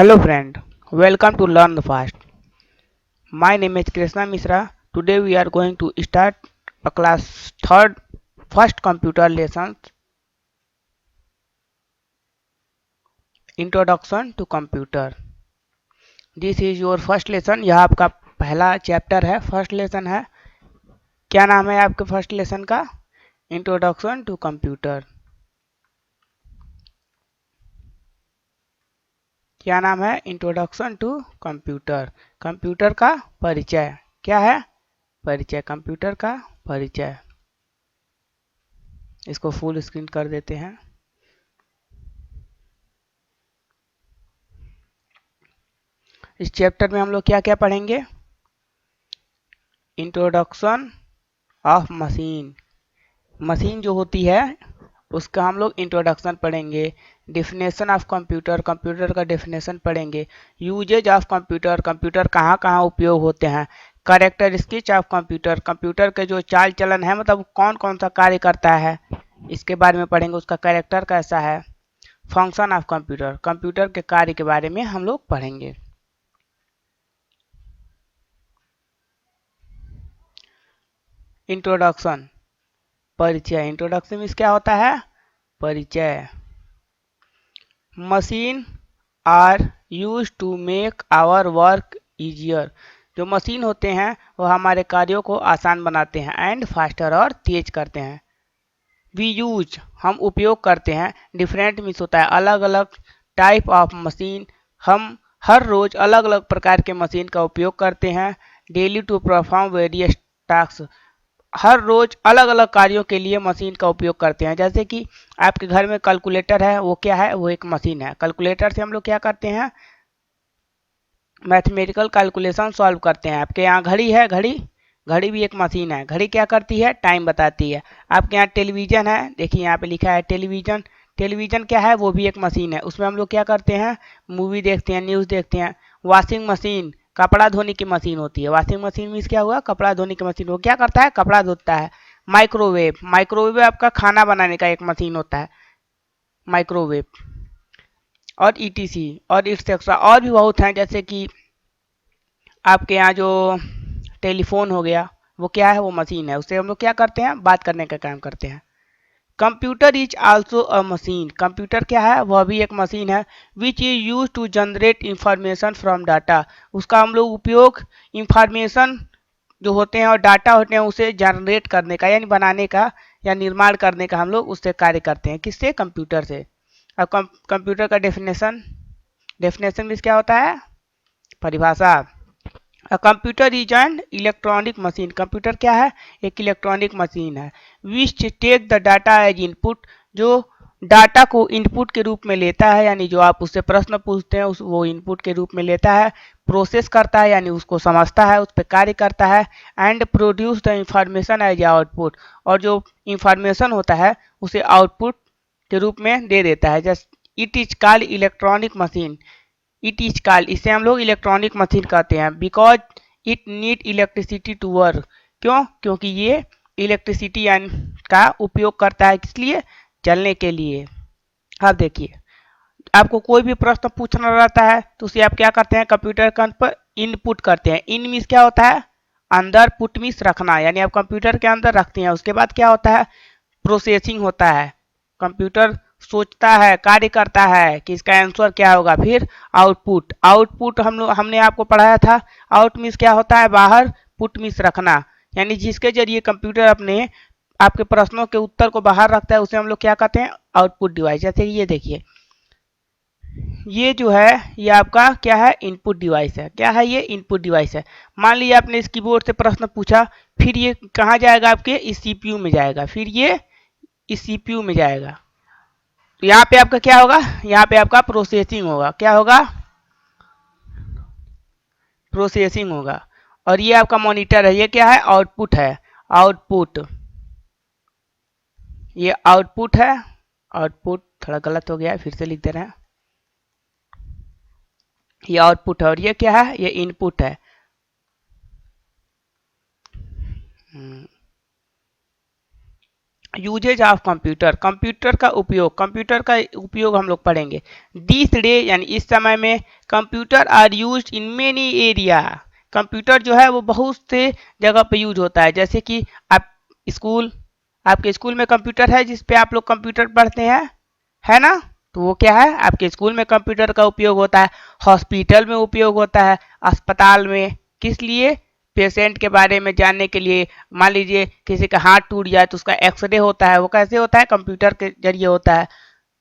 Hello friend, welcome to Learn Fast. My name is Krishna Misra. Today we are going to start a class first computer lesson, Introduction to Computer. This is your first lesson. यह आपका पहला chapter है, first lesson है. क्या नाम है आपके first lesson का? Introduction to computer. क्या नाम है? Introduction to computer. कंप्यूटर का परिचय. क्या है? परिचय. कंप्यूटर का परिचय. इसको फुल स्क्रीन कर देते हैं. इस चैप्टर में हम लोग क्या क्या पढ़ेंगे? Introduction of machine. मशीन जो होती है उसका हम लोग इंट्रोडक्शन पढ़ेंगे. Definition of computer. कंप्यूटर का डेफिनेशन पढ़ेंगे. Uses of computer. कंप्यूटर कहाँ कहाँ उपयोग होते हैं. Characteristics of computer. कंप्यूटर के जो चाल चलन है, मतलब कौन कौन सा कार्य करता है, इसके बारे में पढ़ेंगे. उसका कैरेक्टर कैसा है. Function of computer. कंप्यूटर के कार्य के बारे में हम लोग पढ़ेंगे. इंट्रोडक्शन. परिचय. इंट्रोडक्शन में क्या होता है? परिचय. Machine are use to make our work easier. जो मशीन होते हैं वो हमारे कार्यों को आसान बनाते हैं. एंड फास्टर, और तेज करते हैं. वी यूज, हम उपयोग करते हैं. डिफरेंट मीन्स होता है अलग अलग. टाइप ऑफ मशीन, हम हर रोज अलग अलग प्रकार के मशीन का उपयोग करते हैं. Daily to perform various tasks, हर रोज अलग अलग कार्यों के लिए मशीन का उपयोग करते हैं. जैसे कि आपके घर में कैलकुलेटर है, वो क्या है? वो एक मशीन है. कैलकुलेटर से हम लोग क्या करते हैं? मैथमेटिकल कैलकुलेशन सॉल्व करते हैं. आपके यहाँ घड़ी है, घड़ी घड़ी भी एक मशीन है. घड़ी क्या करती है? टाइम बताती है. आपके यहाँ टेलीविजन है, देखिए यहाँ पे लिखा है टेलीविजन. टेलीविजन क्या है? वो भी एक मशीन है. उसमें हम लोग क्या करते हैं? मूवी देखते हैं, न्यूज़ देखते हैं. वॉशिंग मशीन, कपड़ा धोने की मशीन होती है. वॉशिंग मशीन मीन्स क्या हुआ? कपड़ा धोने की मशीन. वो क्या करता है? कपड़ा धोता है. माइक्रोवेव. माइक्रोवेव आपका खाना बनाने का एक मशीन होता है, माइक्रोवेव. और ईटीसी और एक्सेट्रा और भी बहुत हैं. जैसे कि आपके यहाँ जो टेलीफोन हो गया, वो क्या है? वो मशीन है. उससे हम लोग क्या करते हैं? बात करने का काम करते हैं. Computer is also a machine. Computer क्या है? वह भी एक मशीन है. Which is use to generate information from data. उसका हम लोग उपयोग इंफॉर्मेशन जो होते हैं और डाटा होते हैं उसे जनरेट करने का, यानी बनाने का या निर्माण करने का हम लोग उससे कार्य करते हैं. किससे? कंप्यूटर से. अब कंप्यूटर का डेफिनेशन. डेफिनेशन में क्या होता है? परिभाषा. Computer is an electronic machine. Computer क्या है? एक इलेक्ट्रॉनिक मशीन है. Which take the data as input, जो डाटा को इनपुट के रूप में लेता है, यानी जो आप उससे प्रश्न पूछते हैं वो इनपुट के रूप में लेता है. प्रोसेस करता है, यानी उसको समझता है, उस पर कार्य करता है. And produce the information as output, और जो इंफॉर्मेशन होता है उसे आउटपुट के रूप में दे देता है. Just it is called electronic machine. It is called, इसे हम लोग इलेक्ट्रॉनिक मशीन कहते हैं. Because it need electricity to work. क्यों? क्योंकि ये इलेक्ट्रिसिटी का उपयोग करता है. किस लिए? चलने के लिए. अब देखिए, आपको कोई भी प्रश्न पूछना रहता है तो उसे आप क्या करते हैं? कंप्यूटर के पर इनपुट करते हैं. इन मीन्स क्या होता है? अंदर. पुट मीन्स रखना, यानी आप कंप्यूटर के अंदर रखते हैं. उसके बाद क्या होता है? प्रोसेसिंग होता है. कंप्यूटर सोचता है, कार्य करता है कि इसका आंसर क्या होगा. फिर आउटपुट. आउटपुट हमने आपको पढ़ाया था. आउट मीन्स क्या होता है? बाहर. पुट मीन्स रखना, यानी जिसके जरिए कंप्यूटर अपने आपके प्रश्नों के उत्तर को बाहर रखता है उसे हम लोग क्या कहते हैं? Output device. जैसे ये देखिए, ये जो है ये आपका क्या है? इनपुट डिवाइस है. क्या है ये? इनपुट डिवाइस है. मान लीजिए आपने इस कीबोर्ड से प्रश्न पूछा, फिर ये कहाँ जाएगा? आपके इस सीपीयू में जाएगा. फिर ये इस सीपीयू में जाएगा. तो यहाँ पे आपका क्या होगा? यहाँ पे आपका प्रोसेसिंग होगा. क्या होगा? प्रोसेसिंग होगा. और ये आपका मॉनिटर है. ये क्या है? आउटपुट है. आउटपुट. ये आउटपुट है. आउटपुट थोड़ा गलत हो गया है, फिर से लिख दे रहे हैं. ये आउटपुट है और ये क्या है? ये इनपुट है. यूजेज ऑफ कंप्यूटर, कंप्यूटर का उपयोग हम लोग पढ़ेंगे। दिस डे यानी इस समय में computer are used in many area, computer जो है वो बहुत से जगह पे यूज होता है। जैसे कि आप स्कूल, आपके स्कूल में कंप्यूटर है जिस पे आप लोग कंप्यूटर पढ़ते हैं, है ना? तो वो क्या है, आपके स्कूल में कंप्यूटर का उपयोग होता है, हॉस्पिटल में उपयोग होता है, अस्पताल में। किस लिए? पेशेंट के बारे में जानने के लिए। मान लीजिए किसी का हाथ टूट जाए तो उसका एक्सरे होता है, वो कैसे होता है? कंप्यूटर के जरिए होता है।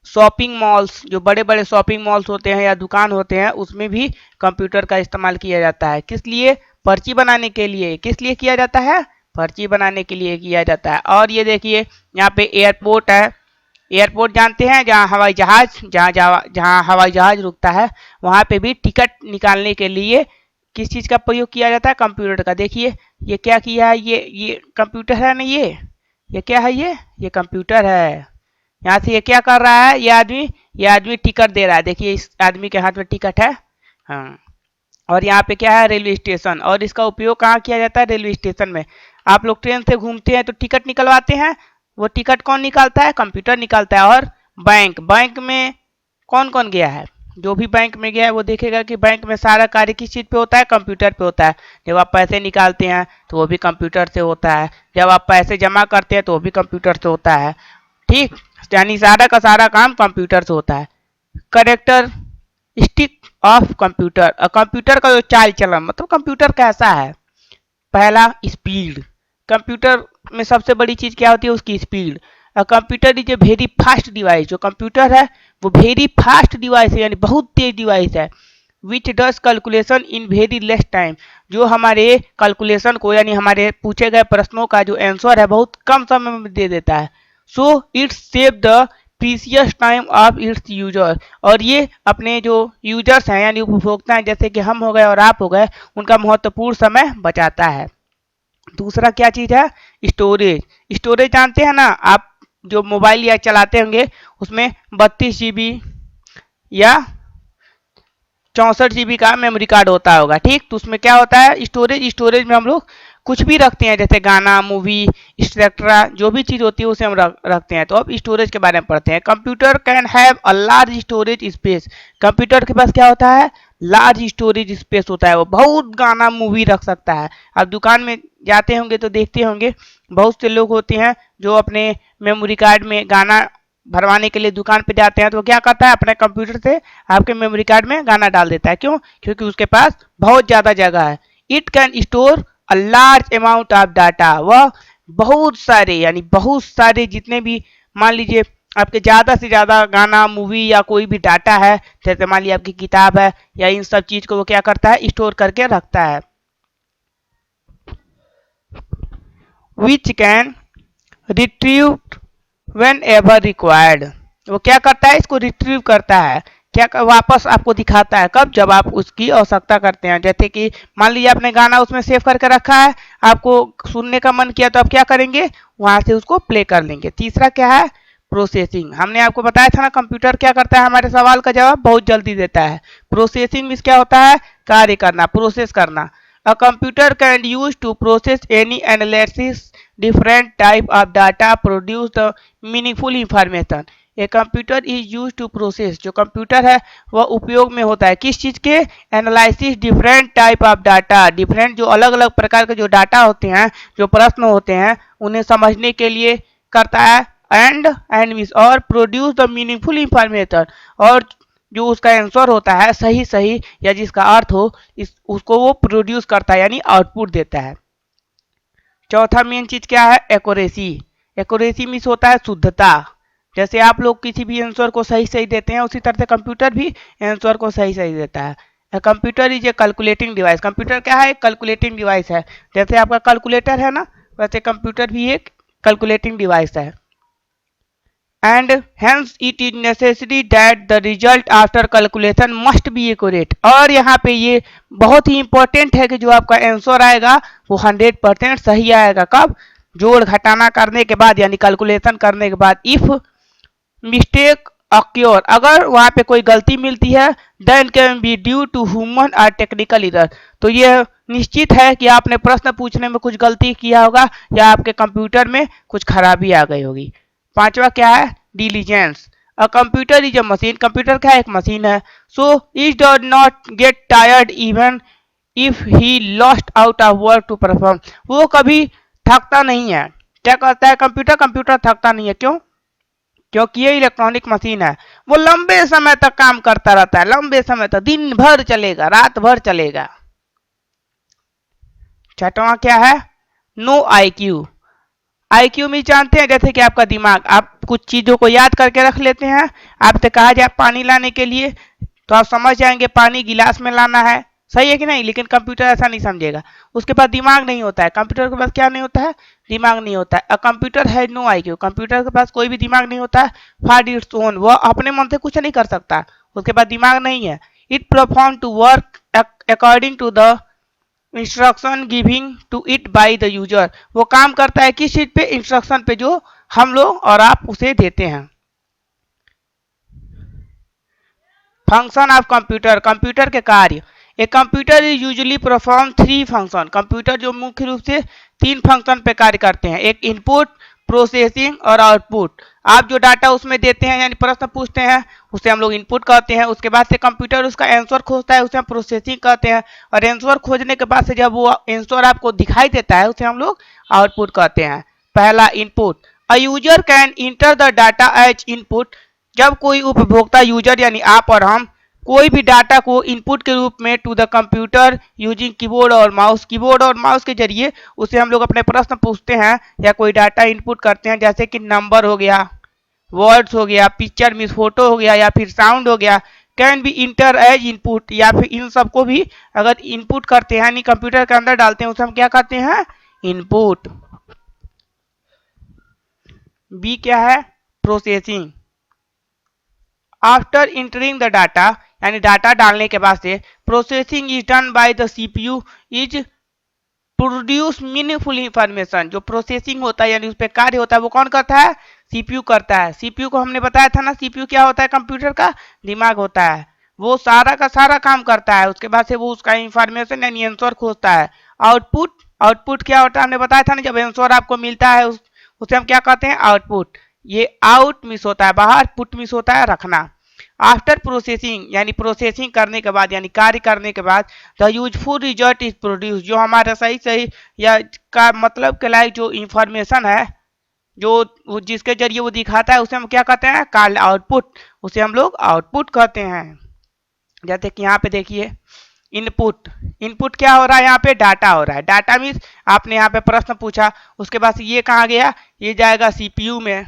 शॉपिंग मॉल्स, जो बड़े बड़े शॉपिंग मॉल्स होते हैं या दुकान होते हैं, उसमें भी कंप्यूटर का इस्तेमाल किया जाता है। किस लिए? पर्ची बनाने के लिए। किस लिए किया जाता है? पर्ची बनाने के लिए किया जाता है। और ये देखिए यहाँ पे एयरपोर्ट है, एयरपोर्ट जानते हैं, जहाँ हवाई जहाज, जहाँ हवाई जहाज रुकता है, वहाँ पे भी टिकट निकालने के लिए किस चीज़ का प्रयोग किया जाता है? कंप्यूटर का। देखिए ये क्या किया है, ये कंप्यूटर है ना, ये क्या है? ये कंप्यूटर है। यहाँ से ये क्या कर रहा है, ये आदमी टिकट दे रहा है। देखिए इस आदमी के हाथ में टिकट है। हाँ, और यहाँ पे क्या है? Railway station. और इसका उपयोग कहाँ किया जाता है? रेलवे स्टेशन में। आप लोग ट्रेन से घूमते हैं तो टिकट निकलवाते हैं, वो टिकट कौन निकालता है? कंप्यूटर निकालता है। और बैंक में कौन कौन गया है? जो भी बैंक में गया है वो देखेगा कि बैंक में सारा कार्य किस चीज़ पे होता है? कंप्यूटर पे होता है। जब आप पैसे निकालते हैं तो वो भी कंप्यूटर से होता है, जब आप पैसे जमा करते हैं तो वो भी कंप्यूटर से होता है। ठीक, यानी सारा का सारा काम कंप्यूटर से होता है। Character stick of computer, computer का जो चाल चलन, मतलब कंप्यूटर कैसा है? पहला, स्पीड। कंप्यूटर में सबसे बड़ी चीज क्या होती है? उसकी speed. Computer is a very fast device, जो कंप्यूटर है वो वेरी फास्ट डिवाइस है, यानी बहुत तेज डिवाइस है। Which does calculation in very less time, जो हमारे कैलकुलेशन को यानी हमारे पूछे गए प्रश्नों का जो आंसर है बहुत कम समय में दे देता है। So it's save the precious time of its user, और ये अपने जो यूजर्स हैं यानी उपभोक्ता हैं, जैसे कि हम हो गए और आप हो गए, उनका महत्वपूर्ण समय बचाता है। दूसरा क्या चीज है? स्टोरेज। स्टोरेज जानते हैं ना आप, जो मोबाइल या चलाते होंगे उसमें 32 GB या 64 GB का मेमोरी कार्ड होता होगा। ठीक, तो उसमें क्या होता है? स्टोरेज में हम लोग कुछ भी रखते हैं, जैसे गाना, मूवी, एक्सेट्रा, जो भी चीज होती है उसे हम रखते हैं। तो अब स्टोरेज के बारे में पढ़ते हैं। Computer can have a large storage space, computer के पास क्या होता है? लार्ज स्टोरेज स्पेस होता है, वो बहुत गाना, मूवी रख सकता है। आप दुकान में जाते होंगे तो देखते होंगे बहुत से लोग होते हैं जो अपने मेमोरी कार्ड में गाना भरवाने के लिए दुकान पे जाते हैं, तो क्या करता है? अपने कंप्यूटर से आपके मेमोरी कार्ड में गाना डाल देता है। क्यों? क्योंकि उसके पास बहुत ज़्यादा जगह है। It can store a large amount of data, वह बहुत सारे यानी बहुत सारे जितने भी, मान लीजिए आपके ज़्यादा से ज़्यादा गाना, मूवी या कोई भी डाटा है, जैसे मान लीजिए आपकी किताब है, या इन सब चीज़ को वो क्या करता है? स्टोर करके रखता है। Which can retrieve when ever required, वो क्या करता है? इसको रिट्रीव करता है, वापस आपको दिखाता है। कब? जब आप उसकी आवश्यकता करते हैं। जैसे कि मान लीजिए आपने गाना उसमें सेव करके रखा है, आपको सुनने का मन किया तो आप क्या करेंगे? वहां से उसको प्ले कर लेंगे। तीसरा क्या है? प्रोसेसिंग। हमने आपको बताया था ना, कंप्यूटर क्या करता है? हमारे सवाल का जवाब बहुत जल्दी देता है। प्रोसेसिंग में क्या होता है? कार्य करना, प्रोसेस करना। A computer can use to process any analysis different type of data produce the meaningful information. A computer is used to process, जो कंप्यूटर है वह उपयोग में होता है किस चीज के? Analysis different type of data, different जो अलग अलग प्रकार के जो डाटा होते हैं, जो प्रश्न होते हैं, उन्हें समझने के लिए करता है। एंड और प्रोड्यूस द मीनिंगफुल इंफॉर्मेशन, और जो उसका आंसर होता है सही सही या जिसका अर्थ हो, उसको वो प्रोड्यूस करता है यानी आउटपुट देता है। चौथा मेन चीज क्या है? एक्यूरेसी। एक्यूरेसी मीन्स होता है शुद्धता। जैसे आप लोग किसी भी आंसर को सही सही देते हैं, उसी तरह से कंप्यूटर भी आंसर को सही सही देता है। Computer is a calculating device, computer क्या है? कैलकुलेटिंग डिवाइस है। जैसे आपका कैलकुलेटर है ना, वैसे कंप्यूटर भी एक कैलकुलेटिंग डिवाइस है। And hence it is necessary that the result after calculation must be accurate, और यहाँ पे ये बहुत ही इंपॉर्टेंट है कि जो आपका आंसर आएगा वो 100% सही आएगा। कब? जोड़ घटाना करने के बाद यानी कैलकुलेशन करने के बाद। इफ मिस्टेक ऑक्योर, अगर वहां पे कोई गलती मिलती है, then can be due to human और टेक्निकल एरर। तो ये निश्चित है कि आपने प्रश्न पूछने में कुछ गलती किया होगा या आपके कंप्यूटर में कुछ खराबी आ गई होगी। पांचवा क्या है, diligence. A computer is a machine, computer क्या है, एक मशीन है। So it does not get tired even if he lost out of work to perform, वो कभी थकता नहीं है। क्या कहता है कंप्यूटर, कंप्यूटर थकता नहीं है, क्यों? क्योंकि ये इलेक्ट्रॉनिक मशीन है, वो लंबे समय तक काम करता रहता है, लंबे समय तक, दिन भर चलेगा, रात भर चलेगा। छठवां क्या है, नो आईक्यू। आईक्यू में जानते हैं, जैसे कि आपका दिमाग, आप कुछ चीजों को याद करके रख लेते हैं। आपसे कहा जाए पानी लाने के लिए तो आप समझ जाएंगे पानी गिलास में लाना है, सही है कि नहीं। लेकिन कंप्यूटर ऐसा नहीं समझेगा, उसके पास दिमाग नहीं होता है। कंप्यूटर के पास क्या नहीं होता है, दिमाग नहीं होता है। अ कंप्यूटर है नो आईक्यू, कंप्यूटर के पास कोई भी दिमाग नहीं होता है। फॉर इट्स ओन, वह अपने मन से कुछ नहीं कर सकता, उसके पास दिमाग नहीं है। It perform to work according to the instruction giving to it by the user, वो काम करता है किस चीज पे, इंस्ट्रक्शन पे जो हम लोग और आप उसे देते हैं। फंक्शन ऑफ कंप्यूटर, कंप्यूटर के कार्य। ए computer is usually perform three function, computer जो मुख्य रूप से तीन फंक्शन पे कार्य करते हैं, एक इनपुट, प्रोसेसिंग और आउटपुट। आप जो डाटा उसमें देते हैं यानी प्रश्न पूछते हैं उसे हम लोग इनपुट कहते हैं, उसके बाद से कंप्यूटर उसका आंसर खोजता है, उसे हम प्रोसेसिंग कहते हैं, और आंसर खोजने के बाद से जब वो आंसर आपको दिखाई देता है उसे हम लोग आउटपुट कहते हैं। पहला input, a user can enter the data as input, जब कोई उपभोक्ता यूजर यानी आप और हम कोई भी डाटा को इनपुट के रूप में to the computer using keyboard और माउस, कीबोर्ड और माउस के जरिए उसे हम लोग अपने प्रश्न पूछते हैं या कोई डाटा इनपुट करते हैं, जैसे कि नंबर हो गया, वर्ड्स हो गया, पिक्चर मीन फोटो हो गया, या फिर साउंड हो गया, can be enter as input, या फिर इन सबको भी अगर इनपुट करते हैं यानी कंप्यूटर के अंदर डालते हैं उसे हम क्या कहते हैं, इनपुट। बी क्या है, processing. After entering the data, यानी डाटा डालने के बाद से processing is done by the CPU is produce meaningful information, जो प्रोसेसिंग होता है यानी उस पर कार्य होता है वो कौन करता है, सीपीयू करता है। सीपीयू को हमने बताया था ना, सीपीयू क्या होता है, कंप्यूटर का दिमाग होता है, वो सारा का सारा काम करता है, उसके बाद से वो उसका इंफॉर्मेशन यानी आंसर खोजता है। आउटपुट, आउटपुट क्या होता है हमने बताया था ना, जब आंसर आपको मिलता है उसे हम क्या कहते हैं, आउटपुट। ये आउट मिस होता है बाहर, पुट मिस होता है रखना। आफ्टर प्रोसेसिंग, यानी प्रोसेसिंग करने के बाद यानी कार्य करने के बाद the useful result is produce, जो हमारा सही सही या का मतलब के लायक जो इंफॉर्मेशन है, जो जिसके जरिए वो दिखाता है उसे हम क्या कहते हैं, कॉल्ड आउटपुट, उसे हम लोग आउटपुट कहते हैं। जैसे कि यहाँ पे देखिए इनपुट, इनपुट क्या हो रहा है, यहाँ पे डाटा हो रहा है। डाटा मीन्स आपने यहाँ पे प्रश्न पूछा, उसके बाद ये कहाँ गया, ये जाएगा सीपीयू में,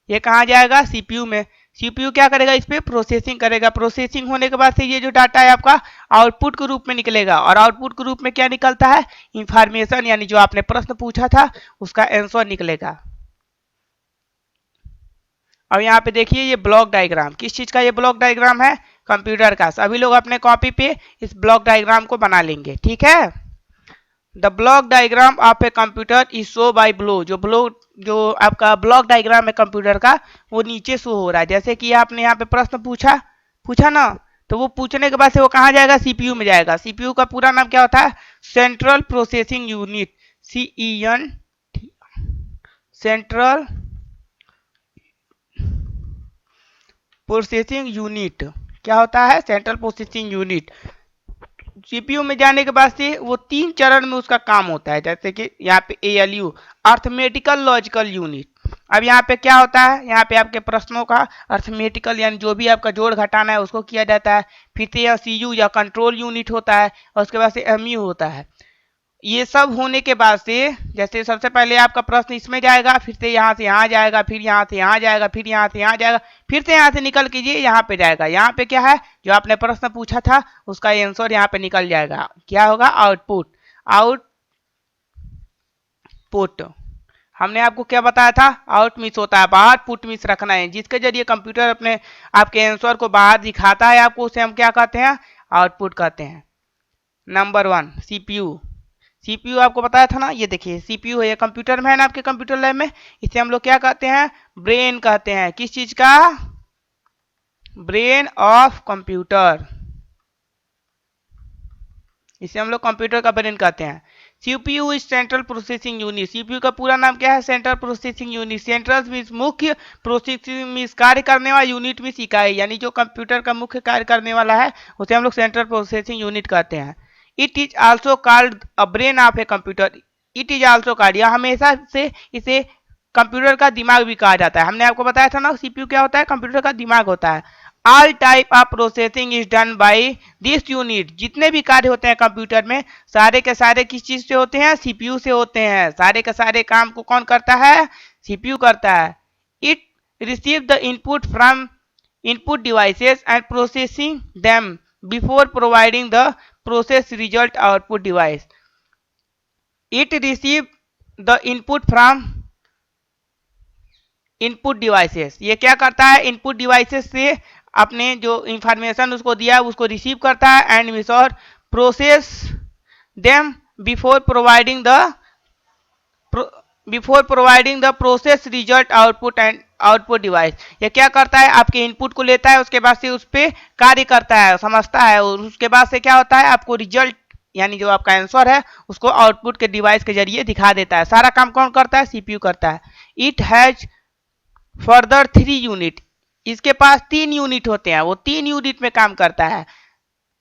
ये कहाँ जाएगा, सीपीयू में। सीपीयू क्या करेगा, इस पे प्रोसेसिंग करेगा, प्रोसेसिंग होने के बाद से ये जो डाटा है आपका आउटपुट के रूप में निकलेगा, और आउटपुट के रूप में क्या निकलता है, इंफॉर्मेशन, यानी जो आपने प्रश्न पूछा था उसका आंसर निकलेगा। अब यहाँ पे देखिए ये ब्लॉक डायग्राम, किस चीज का ये ब्लॉक डायग्राम है, कंप्यूटर का। सभी लोग अपने कॉपी पे इस ब्लॉक डायग्राम को बना लेंगे, ठीक है। The block diagram of a computer is show by below, जो आपका ब्लॉक डायग्राम है कंप्यूटर का वो नीचे शो हो रहा है। जैसे कि आपने यहाँ पे प्रश्न पूछा पूछा ना, तो वो पूछने के बाद से वो कहाँ जाएगा, सीपीयू में जाएगा। सीपीयू का पूरा नाम क्या होता है, central processing unit, CEN, central processing unit क्या होता है, सेंट्रल प्रोसेसिंग यूनिट। सीपीयू में जाने के बाद से वो तीन चरण में उसका काम होता है, जैसे कि यहाँ पे ALU, अर्थमेटिकल लॉजिकल यूनिट। अब यहाँ पे क्या होता है, यहाँ पे आपके प्रश्नों का अर्थमेटिकल यानी जो भी आपका जोड़ घटाना है उसको किया जाता है। फिर से यह CU या कंट्रोल यूनिट होता है, और उसके बाद से MU होता है। ये सब होने के बाद से जैसे सबसे पहले आपका प्रश्न इसमें जाएगा, फिर से यहाँ से यहाँ जाएगा, फिर यहाँ से यहाँ जाएगा, फिर यहाँ से यहाँ जाएगा, फिर से यहाँ से निकल कीजिए यहाँ पे जाएगा। यहाँ पे क्या है, जो आपने प्रश्न पूछा था उसका आंसर यहाँ पे निकल जाएगा, क्या होगा, आउटपुट। आउटपुट हमने आपको क्या बताया था, आउट मिस होता है बाहर, पुट मिस रखना है। जिसके जरिए कंप्यूटर अपने आपके आंसर को बाहर दिखाता है आपको, उसे हम क्या कहते हैं, आउटपुट कहते हैं। Number 1 CPU. सीपीयू आपको बताया था ना, ये देखिए सीपीयू है, ये कंप्यूटर में है ना आपके कंप्यूटर लैब में, इसे हम लोग क्या कहते हैं, ब्रेन कहते हैं। किस चीज का, ब्रेन ऑफ कंप्यूटर, इसे हम लोग कंप्यूटर का ब्रेन कहते हैं। CPU is central processing unit, CPU का पूरा नाम क्या है? Central processing unit. Central means मुख्य, प्रोसेसिंग मीन्स कार्य करने वाला, यूनिट मीन्स इकाई, यानी जो कंप्यूटर का मुख्य कार्य करने वाला है उसे हम लोग सेंट्रल प्रोसेसिंग यूनिट कहते हैं। It is also called a brain of a computer, it is also called, यह हमेशा से इसे कंप्यूटर का दिमाग भी कहा जाता है। हमने आपको बताया था ना सीपीयू क्या होता है? कंप्यूटर का दिमाग होता है। All type of processing is done by this unit, जितने भी कार्य होते हैं कंप्यूटर में सारे के सारे किस चीज से होते हैं? सीपीयू से होते हैं। सारे के सारे काम को कौन करता है? सीपीयू करता है। It receive the input from input devices and processing them before providing the process result output device. It receive the input from input devices, ये क्या करता है? इनपुट डिवाइसेस से अपने जो इंफॉर्मेशन उसको दिया है उसको रिसीव करता है and Missouri process them before providing the process result output and output device. ये क्या करता है? आपके इनपुट को लेता है, उसके बाद से उस पर कार्य करता है, समझता है, और उसके बाद से क्या होता है? आपको रिजल्ट यानी जो आपका आंसर है उसको आउटपुट के डिवाइस के जरिए दिखा देता है। सारा काम कौन करता है? सीपीयू करता है। इट हैज फर्दर 3 यूनिट, इसके पास 3 यूनिट होते हैं, वो 3 यूनिट में काम करता है।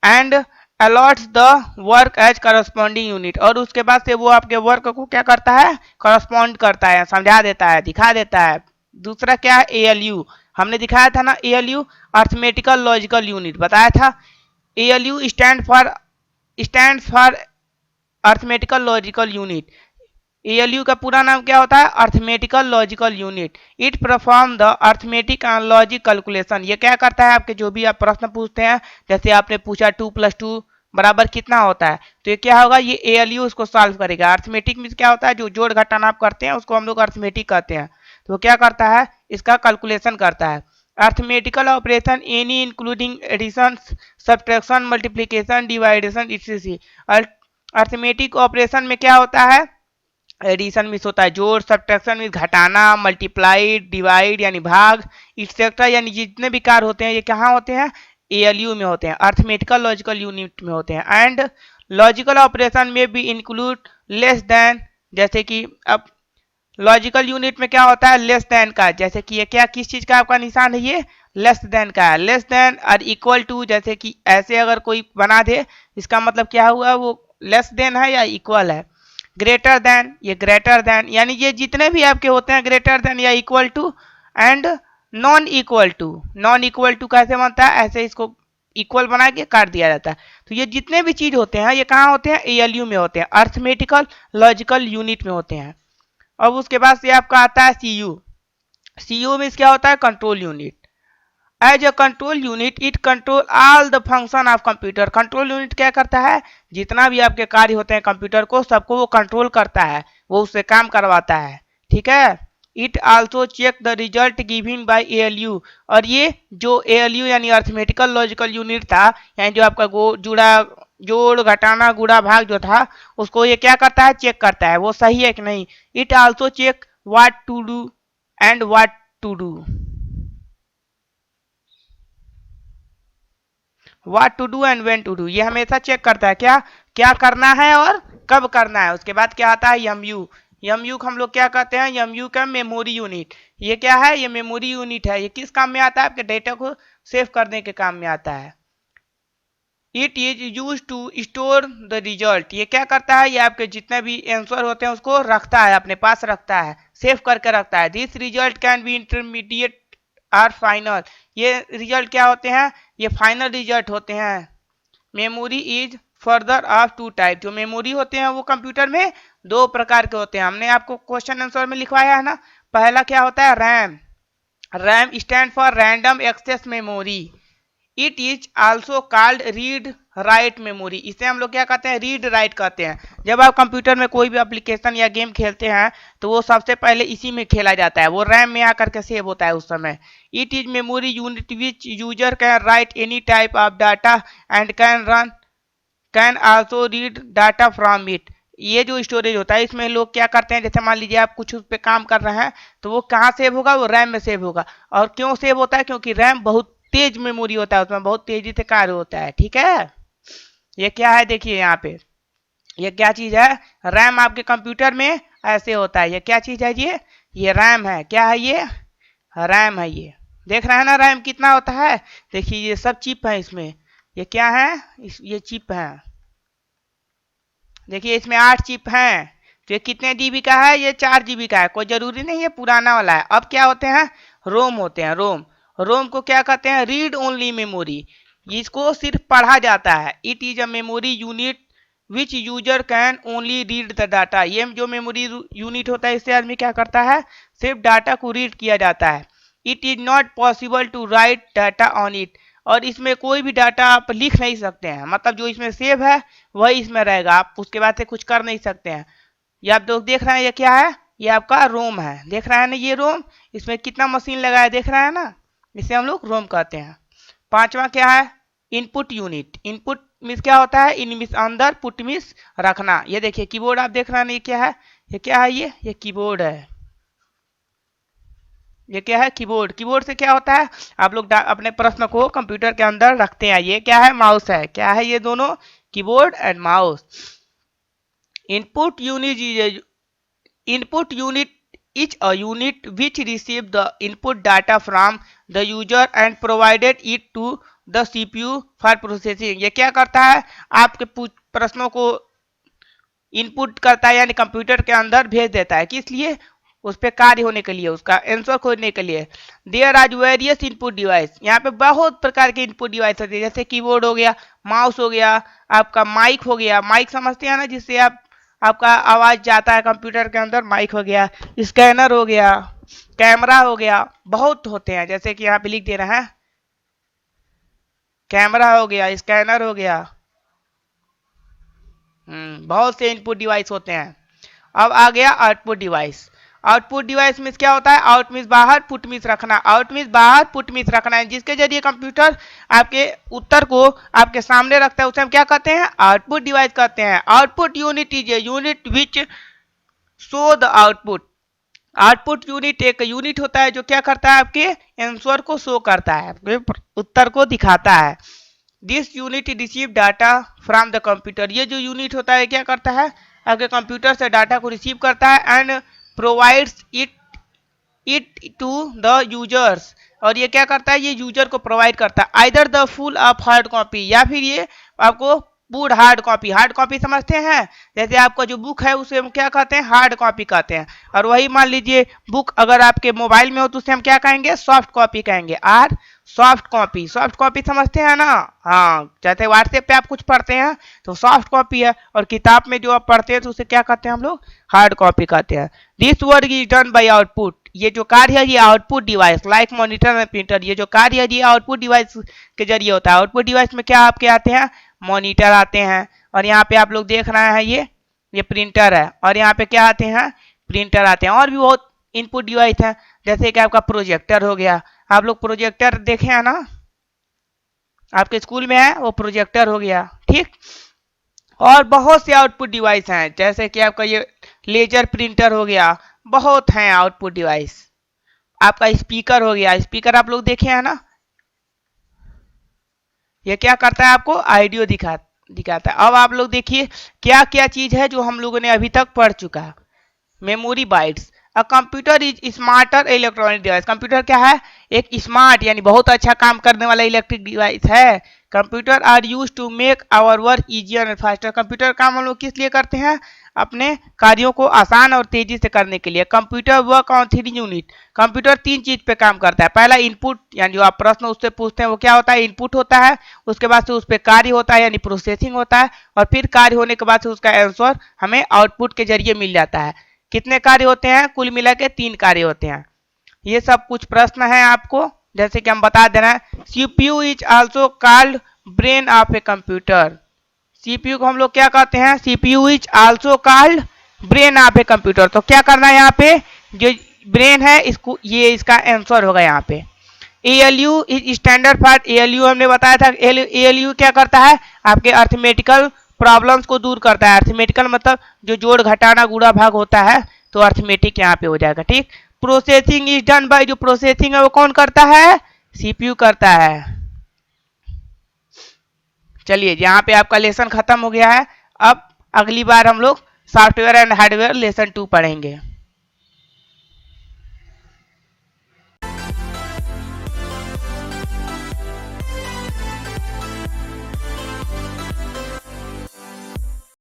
And allots the work as corresponding unit, और उसके बाद से वो आपके वर्क को क्या करता है? करस्पॉन्ड करता है, समझा देता है, दिखा देता है। दूसरा क्या है? एएलयू, हमने दिखाया था ना एएलयू, अर्थमेटिकल लॉजिकल यूनिट बताया था। ALU stand for arithmetical logical unit. ALU का पूरा नाम क्या होता है? Arithmetical logical unit. It perform the arithmetic and logic calculation, ये क्या करता है? आपके जो भी आप प्रश्न पूछते हैं, जैसे आपने पूछा 2 + 2 बराबर कितना होता है, तो ये क्या होगा? ये एएलयू उसको सॉल्व करेगा। अर्थमेटिक में क्या होता है? जो जोड़ घटाना आप करते हैं उसको हम लोग अर्थमेटिक कहते हैं, तो क्या करता है? इसका कैलकुलेशन करता है। Arithmetical operation any including addition, subtraction, multiplication, division इत्यादि। अर्थमेटिक ऑपरेशन में क्या होता है? एडिशन मीन्स होता है जोड़, सब्ट्रैक्शन मीन्स घटाना, मल्टीप्लाइड, डिवाइड यानी भाग, एक्सेट्रा यानी जितने भी कार्य होते हैं ये कहाँ होते हैं? एएलयू में होते हैं, अर्थमेटिकल लॉजिकल यूनिट में होते हैं। एंड लॉजिकल ऑपरेशन में भी इंक्लूड लेस देन, जैसे कि अब लॉजिकल यूनिट में क्या होता है? लेस देन का, जैसे कि ये क्या किस चीज का आपका निशान है? ये लेस देन का है। लेस देन और इक्वल टू, जैसे कि ऐसे अगर कोई बना दे इसका मतलब क्या हुआ? वो लेस देन है या इक्वल है। ग्रेटर देन, ये ग्रेटर देन, यानी ये जितने भी आपके होते हैं ग्रेटर देन या equal to. And non equal to, non equal to कैसे बनता है? ऐसे इसको इक्वल बना के काट दिया जाता है। तो ये जितने भी चीज होते हैं ये कहाँ होते हैं? एएलयू में होते हैं, अर्थमेटिकल लॉजिकल यूनिट में होते हैं। अब उसके बाद से आपका आता है सीयू। सीयू में क्या होता है? Control unit. As a control unit it control all the function of computer, control unit क्या करता है? जितना भी आपके कार्य होते हैं कंप्यूटर को सबको वो कंट्रोल करता है, वो उससे काम करवाता है, ठीक है। It also check the result given by ALU, और ये जो एएलयू यानी अर्थमेटिकल लॉजिकल यूनिट था, यानी जो आपका जोड़ घटाना गुणा भाग जो था उसको ये क्या करता है? चेक करता है वो सही है कि नहीं। It also check what to do and what to do, what to do and when to do, ये हमेशा चेक करता है क्या क्या करना है और कब करना है। उसके बाद क्या आता है? एमयू। एमयू को हम लोग क्या कहते हैं? एमयू का मेमोरी यूनिट। ये क्या है? ये मेमोरी यूनिट है। ये किस काम में आता है? आपके डेटा को सेव करने के काम में आता है। It is use to store the result, ये क्या करता है? ये आपके जितने भी आंसर होते हैं उसको रखता है, अपने पास रखता है, सेव करके रखता है। This result can be intermediate or final, ये रिजल्ट क्या होते हैं? ये फाइनल रिजल्ट होते हैं। Memory is further of 2 type, जो मेमोरी होते हैं वो कंप्यूटर में 2 प्रकार के होते हैं। हमने आपको क्वेश्चन आंसर में लिखवाया है ना। पहला क्या होता है? RAM. RAM stand for random access memory. It is also called read write memory, इसे हम लोग क्या कहते हैं? रीड राइट कहते हैं। जब आप कंप्यूटर में कोई भी एप्लीकेशन या गेम खेलते हैं तो वो सबसे पहले इसी में खेला जाता है, वो रैम में आकर के सेव होता है उस समय। It is memory unit which user can write any type of data and can also read data from it. ये जो स्टोरेज होता है इसमें लोग क्या करते हैं? जैसे मान लीजिए आप कुछ उस पर काम कर रहे हैं तो वो कहाँ सेव होगा? वो रैम में सेव होगा। और क्यों सेव होता है? क्योंकि रैम बहुत तेज मेमोरी होता है, उसमें बहुत तेजी से कार्य होता है। ठीक है, ये क्या है देखिए यहाँ पे, ये क्या चीज है, रैम आपके कंप्यूटर में ऐसे होता है। ये क्या चीज है, ये रैम है। क्या है ये, रैम है। ये देख रहे हैं ना रैम कितना होता है, देखिए ये सब चिप है इसमें। ये क्या है, ये चिप है, देखिए इसमें 8 चिप हैं। तो ये कितने जीबी का है, ये 4 जीबी का है, कोई जरूरी नहीं है पुराना वाला है। अब क्या होते हैं, रोम होते हैं। रोम, रोम को क्या कहते हैं, रीड ओनली मेमोरी। इसको सिर्फ पढ़ा जाता है। It is a memory unit which user can only read the data. ये जो मेमोरी यूनिट होता है, इससे आदमी क्या करता है, सिर्फ डाटा को रीड किया जाता है। It is not possible to write data on it. और इसमें कोई भी डाटा आप लिख नहीं सकते हैं, मतलब जो इसमें सेव है वही इसमें रहेगा, आप उसके बाद से कुछ कर नहीं सकते हैं। ये आप लोग देख रहे हैं, ये क्या है, ये आपका रोम है। देख रहे हैं ना ये रोम, इसमें कितना मशीन लगा है, देख रहे हैं ना, इसे हम लोग रोम कहते हैं। पांचवा क्या है, इनपुट यूनिट। इनपुट मीन्स क्या होता है, इन मीन्स अंदर, पुट मीन्स रखना। ये देखिए कीबोर्ड आप देख रहे हैं ना, ये क्या है, ये क्या है, ये कीबोर्ड है। ये क्या है, कीबोर्ड। कीबोर्ड से क्या होता है, आप लोग अपने प्रश्न को कंप्यूटर के अंदर रखते हैं। ये क्या है, माउस है। क्या है ये दोनों, keyboard and mouse. Input unit is a unit which receive the input data from the user and provided it to the CPU for processing। ये क्या करता है, आपके प्रश्नों को इनपुट करता है, यानी कंप्यूटर के अंदर भेज देता है। किस लिए, उस पर कार्य होने के लिए, उसका आंसर खोजने के लिए। There are various input device. यहाँ पे बहुत प्रकार के इनपुट डिवाइस होते हैं, जैसे कीबोर्ड हो गया, माउस हो गया, आपका माइक हो गया। माइक समझते हैं ना, जिससे आपका आवाज जाता है कंप्यूटर के अंदर, माइक हो गया। स्कैनर हो गया, कैमरा हो गया, बहुत होते हैं। जैसे कि यहाँ पे लिख दे रहे हैं, कैमरा हो गया, स्कैनर हो गया, बहुत से इनपुट डिवाइस होते हैं। अब आ गया output device. Output device means क्या होता है, आउट मीन्स बाहर, पुट मीन्स रखना। आउट मीन्स बाहर, पुट मीन्स रखना है, जिसके जरिए कंप्यूटर आपके उत्तर को आपके सामने रखता है, उसे हम क्या कहते हैं, आउटपुट डिवाइस कहते हैं। Output unit is a unit which show the output. Output unit एक यूनिट होता है जो क्या करता है, आपके आंसर को शो करता है, उत्तर को दिखाता है। This unit receive data from the computer. ये जो यूनिट होता है क्या करता है, आपके कंप्यूटर से डाटा को रिसीव करता है and provides it to the users. और ये क्या करता है, ये यूजर को प्रोवाइड करता है either the full of hard copy, या फिर ये आपको पूर्ण हार्ड कॉपी। हार्ड कॉपी समझते हैं, जैसे आपका जो बुक है उसे हम क्या कहते हैं, हार्ड कॉपी कहते हैं। और वही मान लीजिए बुक अगर आपके मोबाइल में हो तो उसे हम क्या कहेंगे, सॉफ्ट कॉपी कहेंगे। Or soft copy, soft copy समझते हैं ना, हाँ, जैसे व्हाट्सएप पे आप कुछ पढ़ते हैं तो सॉफ्ट कॉपी है, और किताब में जो आप पढ़ते हैं तो उसे क्या कहते हैं हम लोग, हार्ड कॉपी कहते हैं। This work is done bye output. ये जो कार्य है ये output device like monitor and printer, ये जो कार्य है ये आउटपुट डिवाइस के जरिए होता है। आउटपुट डिवाइस में क्या आपके आते हैं, मॉनिटर आते हैं, और यहाँ पे आप लोग देख रहे हैं ये प्रिंटर है, और यहाँ पे क्या आते हैं, प्रिंटर आते हैं। और भी बहुत इनपुट डिवाइस है, जैसे कि आपका प्रोजेक्टर हो गया। आप लोग प्रोजेक्टर देखे हैं ना, आपके स्कूल में है, वो प्रोजेक्टर हो गया, ठीक। और बहुत से आउटपुट डिवाइस हैं, जैसे कि आपका ये लेजर प्रिंटर हो गया, बहुत हैं आउटपुट डिवाइस। आपका स्पीकर हो गया, स्पीकर आप लोग देखे हैं ना, ये क्या करता है, आपको ऑडियो दिखाता है। अब आप लोग देखिए क्या क्या चीज है जो हम लोगों ने अभी तक पढ़ चुका है। Memory bytes. A computer is smarter electronic device. Computer क्या है, एक स्मार्ट यानी बहुत अच्छा काम करने वाला इलेक्ट्रिक डिवाइस है। Computer are use to make our work easier and faster. Computer काम हम लोग किस लिए करते हैं, अपने कार्यों को आसान और तेजी से करने के लिए। Computer work on 3 unit. Computer 3 चीज पे काम करता है। पहला इनपुट, यानी जो आप प्रश्न उससे पूछते हैं वो क्या होता है, इनपुट होता है। उसके बाद से उस पर कार्य होता है, यानी प्रोसेसिंग होता है, और फिर कार्य होने के बाद से उसका आंसर हमें आउटपुट के जरिए मिल जाता है। कितने कार्य होते हैं, कुल मिला के 3 कार्य होते हैं। ये सब कुछ प्रश्न है आपको, जैसे कि हम बता दे रहे हैं। CPU is also called brain of a computer. CPU को हम लोग क्या कहते हैं, CPU is also called brain of a computer. तो क्या करना है, यहाँ पे जो ब्रेन है इसको, ये इसका आंसर होगा यहाँ पे। ALU is standard for, ALU हमने बताया था, एएलयू क्या करता है, आपके अर्थमेटिकल प्रॉब्लम्स को दूर करता है। अर्थमेटिकल मतलब जो जोड़ घटाना गुणा भाग होता है, तो अर्थमेटिक यहाँ पे हो जाएगा, ठीक। प्रोसेसिंग इज डन बाय, जो प्रोसेसिंग है वो कौन करता है, सीपीयू करता है। चलिए यहाँ पे आपका लेसन खत्म हो गया है। अब अगली बार हम लोग सॉफ्टवेयर एंड हार्डवेयर लेसन 2 पढ़ेंगे।